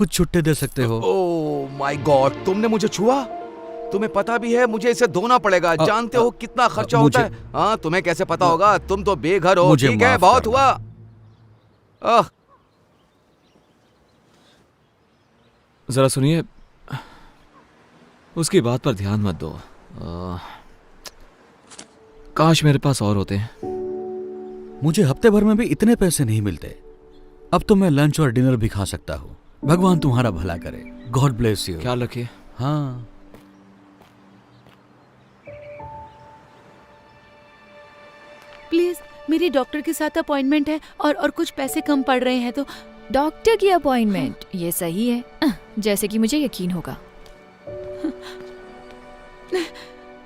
कुछ छुट्टे दे सकते हो। ओह माय गॉड, तुमने मुझे छुआ? तुम्हें पता भी है मुझे इसे धोना पड़ेगा। जानते हो कितना खर्चा होता है? हाँ, तुम्हें कैसे पता होगा? तुम तो बेघर हो। ठीक है, बहुत हुआ। जरा सुनिए, उसकी बात पर ध्यान मत दो। काश मेरे पास और होते हैं। मुझे हफ्ते भर में भी इतने पैसे नहीं मिलते। अब तो मैं लंच और डिनर भी खा सकता हूँ। भगवान तुम्हारा भला करे। God bless you. ख्याल रखिए। हाँ, प्लीज, मेरी डॉक्टर के साथ अपॉइंटमेंट है और कुछ पैसे कम पड़ रहे हैं तो। डॉक्टर की अपॉइंटमेंट? ये सही है, जैसे कि मुझे यकीन होगा।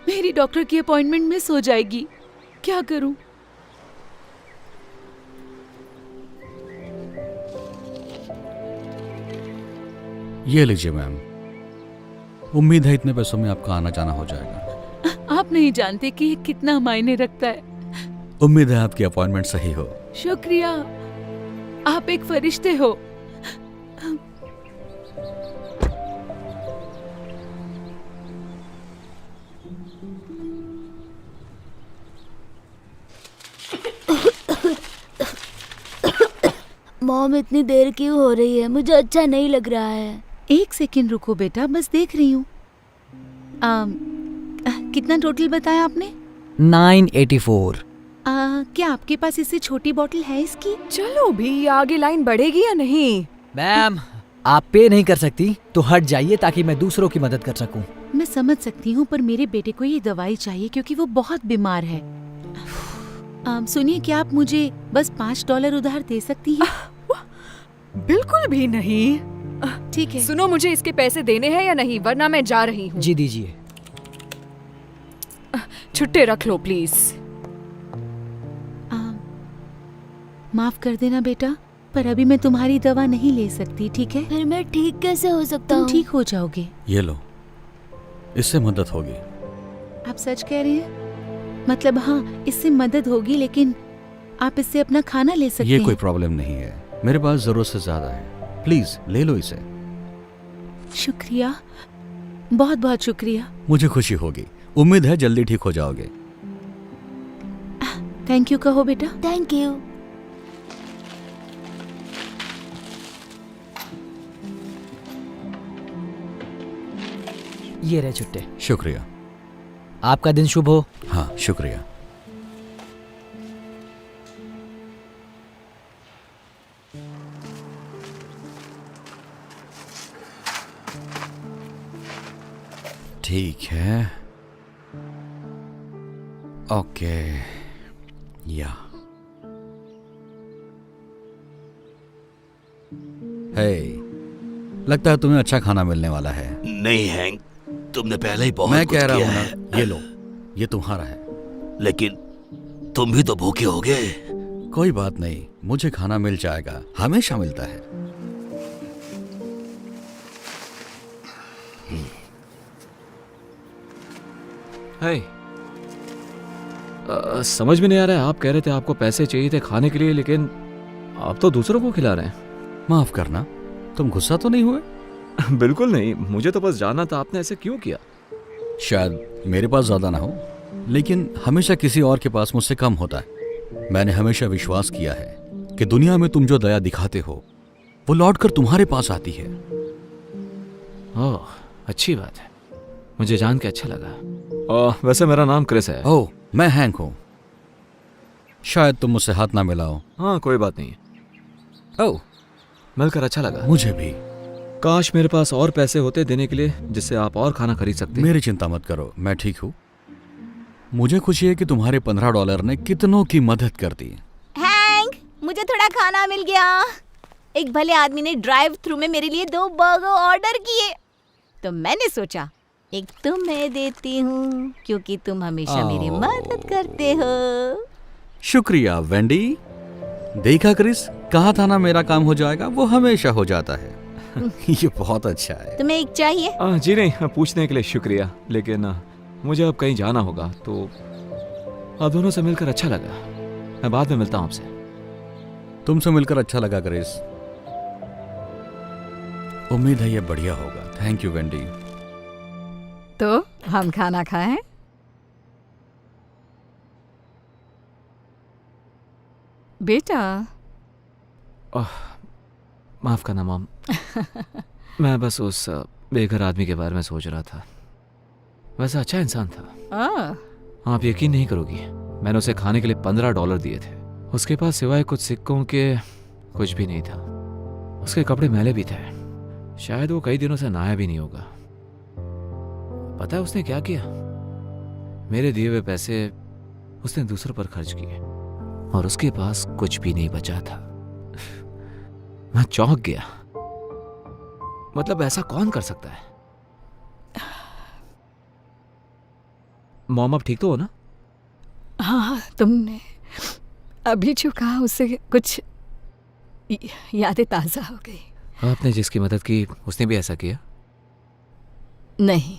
मेरी डॉक्टर की अपॉइंटमेंट मिस हो जाएगी, क्या करूं? ये लीजिए मैम। उम्मीद है इतने पैसों में आपका आना जाना हो जाएगा। आप नहीं जानते कि ये कितना मायने रखता है। उम्मीद है आपकी अपॉइंटमेंट सही हो। शुक्रिया, आप एक फरिश्ते हो। मॉम, इतनी देर क्यों हो रही है? मुझे अच्छा नहीं लग रहा है। एक सेकंड रुको बेटा, बस देख रही हूँ। कितना टोटल बताया आपने? 984। क्या आपके पास इससे छोटी बोतल है इसकी? चलो भी, आगे लाइन बढ़ेगी या नहीं? मैम, आप पे नहीं कर सकती तो हट जाइए ताकि मैं दूसरों की मदद कर सकूं। मैं समझ सकती हूँ, पर मेरे बेटे को ये दवाई चाहिए क्योंकि वो बहुत बीमार है। सुनिए, क्या आप मुझे बस $5 उधार दे सकती हैं? बिल्कुल भी नहीं। ठीक है। सुनो, मुझे इसके पैसे देने हैं या नहीं, वरना मैं जा रही हूँ। जी दीजिए। छुट्टे रख लो प्लीज। माफ कर देना बेटा, पर अभी मैं तुम्हारी दवा नहीं ले सकती, ठीक है? फिर मैं ठीक कैसे हो सकता तुम हूँ? ठीक हो जाओगे। ये लो, इससे मदद होगी। आप सच कह रहे हैं? मतलब हाँ, इससे मदद होगी, लेकिन आप इससे अपना खाना ले सकते हैं। ये कोई प्रॉब्लम नहीं है, मेरे पास जरूरत से ज्यादा है। प्लीज ले लो इसे। शुक्रिया, बहुत बहुत शुक्रिया। मुझे खुशी होगी। उम्मीद है जल्दी ठीक हो जाओगे। थैंक यू कहो बेटा। Thank you. ये रहे छुट्टे। शुक्रिया। आपका दिन शुभ हो। हाँ, शुक्रिया। ठीक है, ओके। या हे, लगता है तुम्हें अच्छा खाना मिलने वाला है। नहीं हैंक, तुमने पहले ही बहुत मैं कुछ कह रहा किया हूं है। ना, ये लो, ये तुम्हारा है। लेकिन तुम भी तो भूखे होगे। कोई बात नहीं, मुझे खाना मिल जाएगा, हमेशा मिलता है। है समझ में नहीं आ रहा है, आप कह रहे थे आपको पैसे चाहिए थे खाने के लिए, लेकिन आप तो दूसरों को खिला रहे हैं। माफ करना, तुम गुस्सा तो नहीं हुए? बिल्कुल नहीं, मुझे तो बस जानना था आपने ऐसे क्यों किया। शायद मेरे पास ज्यादा ना हो, लेकिन हमेशा किसी और के पास मुझसे कम होता है। मैंने हमेशा विश्वास किया है कि दुनिया में तुम जो दया दिखाते हो वो लौटकर तुम्हारे पास आती है। ओह, अच्छी बात है, मुझे जान के अच्छा लगा। वैसे मेरा नाम क्रिस है। ओह, मैं हैंक हूं। शायद तुम मुझसे हाथ ना मिलाओ। हाँ, कोई बात नहीं। ओह, मिलकर अच्छा लगा। मुझे भी। काश मेरे पास और पैसे होते देने के लिए, जिससे आप और खाना खरीद सकते। मेरी चिंता मत करो, मैं ठीक हूँ। मुझे खुशी है कि तुम्हारे $15 ने कितनों की मदद कर दी। हैंक, मुझे थोड़ा खाना मिल गया। एक भले आदमी ने ड्राइव थ्रू में मेरे लिए 2 बर्गर ऑर्डर किए, तो मैंने सोचा एक तुम्हें देती हूँ, क्योंकि तुम हमेशा मेरी मदद करते हो। शुक्रिया वेंडी। देखा क्रिस, कहा था ना मेरा काम हो जाएगा, वो हमेशा हो जाता है। ये बहुत अच्छा है। तुम्हें एक चाहिए? जी नहीं, पूछने के लिए शुक्रिया, लेकिन मुझे अब कहीं जाना होगा, तो आप दोनों से मिलकर अच्छा लगा। मैं बाद में मिलता हूँ आपसे। तुमसे मिलकर अच्छा लगा क्रिस। उम्मीद है ये बढ़िया होगा। Thank you Wendy. तो हम खाना खाएं? बेटा माफ करना मॉम। मैं बस उस बेघर आदमी के बारे में सोच रहा था। वैसा अच्छा इंसान था। आप यकीन नहीं करोगी, मैंने उसे खाने के लिए $15 दिए थे। उसके पास सिवाय कुछ सिक्कों के कुछ भी नहीं था। उसके कपड़े मैले भी थे। शायद वो कई दिनों से नहाया भी नहीं होगा। पता है उसने क्या किया? मेरे दिए हुए पैसे उसने दूसरों पर खर्च किए और उसके पास कुछ भी नहीं बचा था। मैं चौंक गया। मतलब ऐसा कौन कर सकता है? मॉम आप ठीक तो हो ना? हाँ, तुमने अभी जो कहा उससे कुछ यादें ताज़ा हो गई। आपने जिसकी मदद की उसने भी ऐसा किया? नहीं,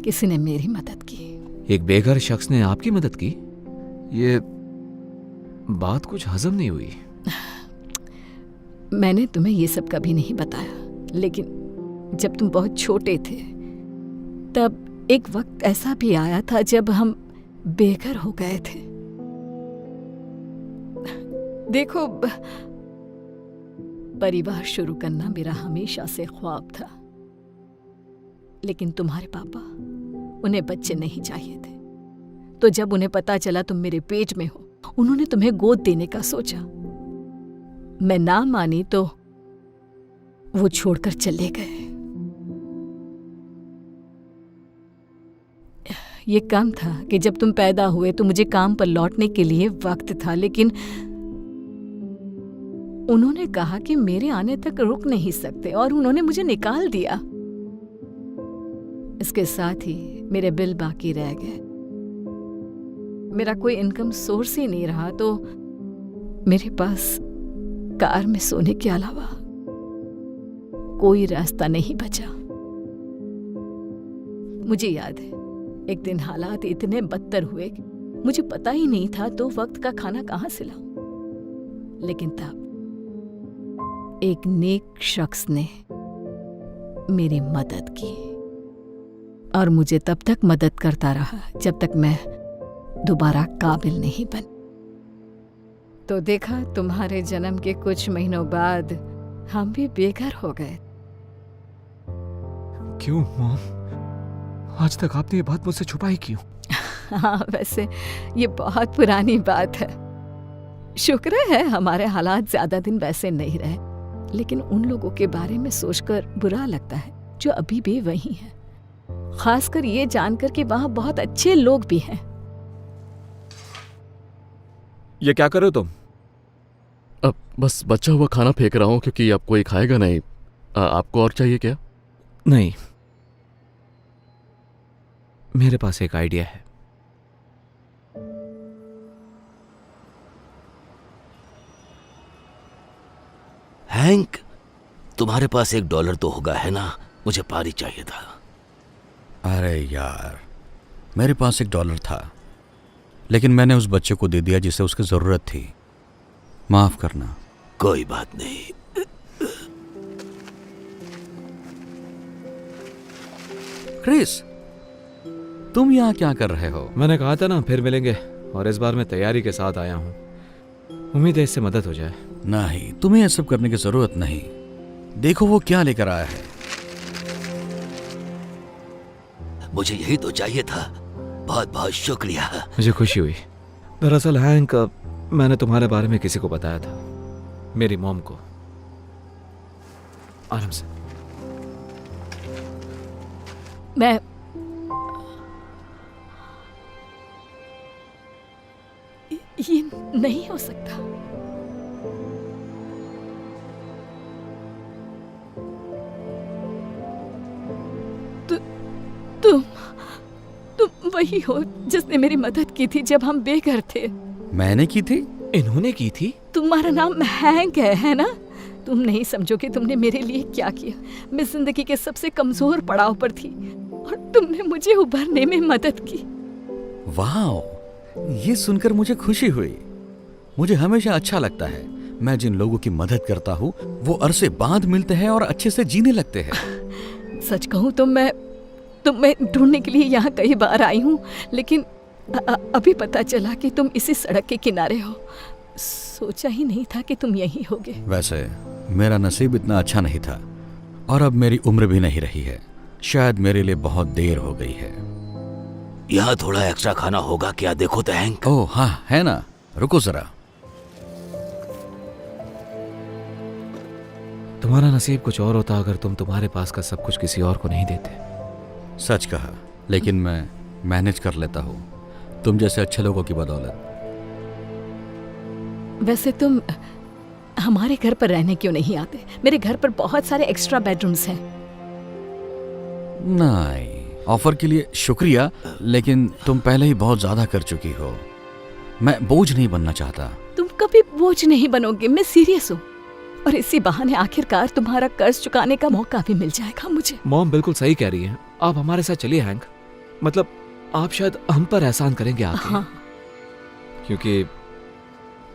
किसी ने मेरी मदद की। एक बेघर शख्स ने आपकी मदद की? ये बात कुछ हजम नहीं हुई। मैंने तुम्हें ये सब कभी नहीं बताया, लेकिन जब तुम बहुत छोटे थे तब एक वक्त ऐसा भी आया था जब हम बेघर हो गए थे। देखो, परिवार शुरू करना मेरा हमेशा से ख्वाब था, लेकिन तुम्हारे पापा, उन्हें बच्चे नहीं चाहिए थे। तो जब उन्हें पता चला तुम मेरे पेट में हो, उन्होंने तुम्हें गोद देने का सोचा। मैं ना मानी तो वो छोड़कर चले गए। ये कम था कि जब तुम पैदा हुए तो मुझे काम पर लौटने के लिए वक्त था, लेकिन उन्होंने कहा कि मेरे आने तक रुक नहीं सकते और उन्होंने मुझे निकाल दिया। इसके साथ ही मेरे बिल बाकी रह गए। मेरा कोई इनकम सोर्स ही नहीं रहा, तो मेरे पास कार में सोने के अलावा कोई रास्ता नहीं बचा। मुझे याद है, एक दिन हालात इतने बदतर हुए कि मुझे पता ही नहीं था तो वक्त का खाना कहाँ से लाऊं। लेकिन तब एक नेक शख्स ने मेरी मदद की और मुझे तब तक मदद करता रहा जब तक मैं दोबारा काबिल नहीं बन। तो देखा, तुम्हारे जन्म के कुछ महीनों बाद हम भी बेघर हो गए। क्यों मॉम? आज तक आपने ये बात मुझसे छुपाई क्यों? हाँ, वैसे ये बहुत पुरानी बात है। शुक्र है हमारे हालात ज्यादा दिन वैसे नहीं रहे, लेकिन उन लोगों के बारे में सोचकर बुरा लगता है जो अभी भी वही हैं। खासकर ये जानकर कि वहां बहुत अच्छे लोग भी हैं। ये क्या कर रहे हो तुम? अब बस बचा हुआ खाना फेंक रहा हूँ क्योंकि अब कोई खाएगा नहीं। आपको और चाहिए क्या? नहीं, मेरे पास एक आइडिया है। हैंक, तुम्हारे पास $1 तो होगा, है ना? मुझे पारी चाहिए था। अरे यार, मेरे पास $1 था, लेकिन मैंने उस बच्चे को दे दिया जिसे उसकी जरूरत थी। माफ करना। कोई बात नहीं। क्रिस, तुम यहाँ क्या कर रहे हो? मैंने कहा था ना फिर मिलेंगे, और इस बार मैं तैयारी के साथ आया हूँ। उम्मीद है इससे मदद हो जाए। नहीं, तुम्हें ये सब करने की जरूरत नहीं। देखो वो क्या लेकर आया है। मुझे यही तो चाहिए था। बहुत बहुत शुक्रिया। मुझे खुशी हुई। दरअसल हैंक, मैंने तुम्हारे बारे में किसी को बताया था, मेरी मॉम को। आराम से। मैं ये नहीं हो सकता। तुम वही हो जिसने मेरी मदद की थी जब हम बेघर थे। मैंने की थी? इन्होंने की थी? तुम्हारा नाम हैंक है ना? तुम नहीं समझोगे तुमने मेरे लिए क्या किया। मैं जिंदगी के सबसे कमजोर पड़ाव पर थी और तुमने मुझे उभरने में मदद की। वाह, ये सुनकर मुझे खुशी हुई। मुझे हमेशा अच्छा लगता है। मैं जिन लोगों की मदद करता हूँ वो अरसे बाद मिलते हैं और अच्छे से जीने लगते हैं। सच कहूँ तो मैं ढूंढने के लिए यहाँ कई बार आई हूँ, लेकिन अभी पता चला कि तुम इसी सड़क के किनारे हो। सोचा ही नहीं था कि तुम यहीं होगे। वैसे मेरा नसीब इतना अच्छा नहीं था और अब मेरी उम्र भी नहीं रही है। शायद मेरे लिए बहुत देर हो गई है। यहाँ थोड़ा एक्स्ट्रा खाना होगा क्या? देखो तो हैंक। ओह हाँ, है ना, रुको जरा। तुम्हारा नसीब कुछ और होता अगर तुम तुम्हारे पास का सब कुछ किसी और को नहीं देते। सच कहा, लेकिन मैं मैनेज कर लेता हूँ तुम जैसे अच्छे लोगों की बदौलत। वैसे तुम हमारे घर पर रहने क्यों नहीं आते? मेरे घर पर बहुत सारे एक्स्ट्रा बेडरूम्स हैं। नहीं, ऑफर के लिए शुक्रिया, लेकिन तुम पहले ही बहुत ज्यादा कर चुकी हो। मैं बोझ नहीं बनना चाहता। तुम कभी बोझ नहीं बनोगे, मैं सीरियस हूँ। और इसी बहाने आखिरकार तुम्हारा कर्ज चुकाने का मौका भी मिल जाएगा मुझे। मॉम बिल्कुल सही कह रही है। आप हमारे साथ चलिए हैंक। मतलब आप शायद हम पर एहसान करेंगे आके। हाँ। क्योंकि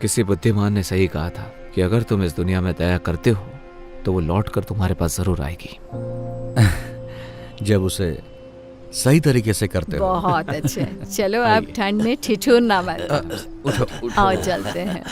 किसी बुद्धिमान ने सही कहा था कि अगर तुम इस दुनिया में दया करते हो तो वो लौट कर तुम्हारे पास जरूर आएगी। जब उसे सही तरीके से करते हो। बहुत अच्छे। चलो अब ठंड में ठिठुरना मत। उठो, आओ चलते हैं।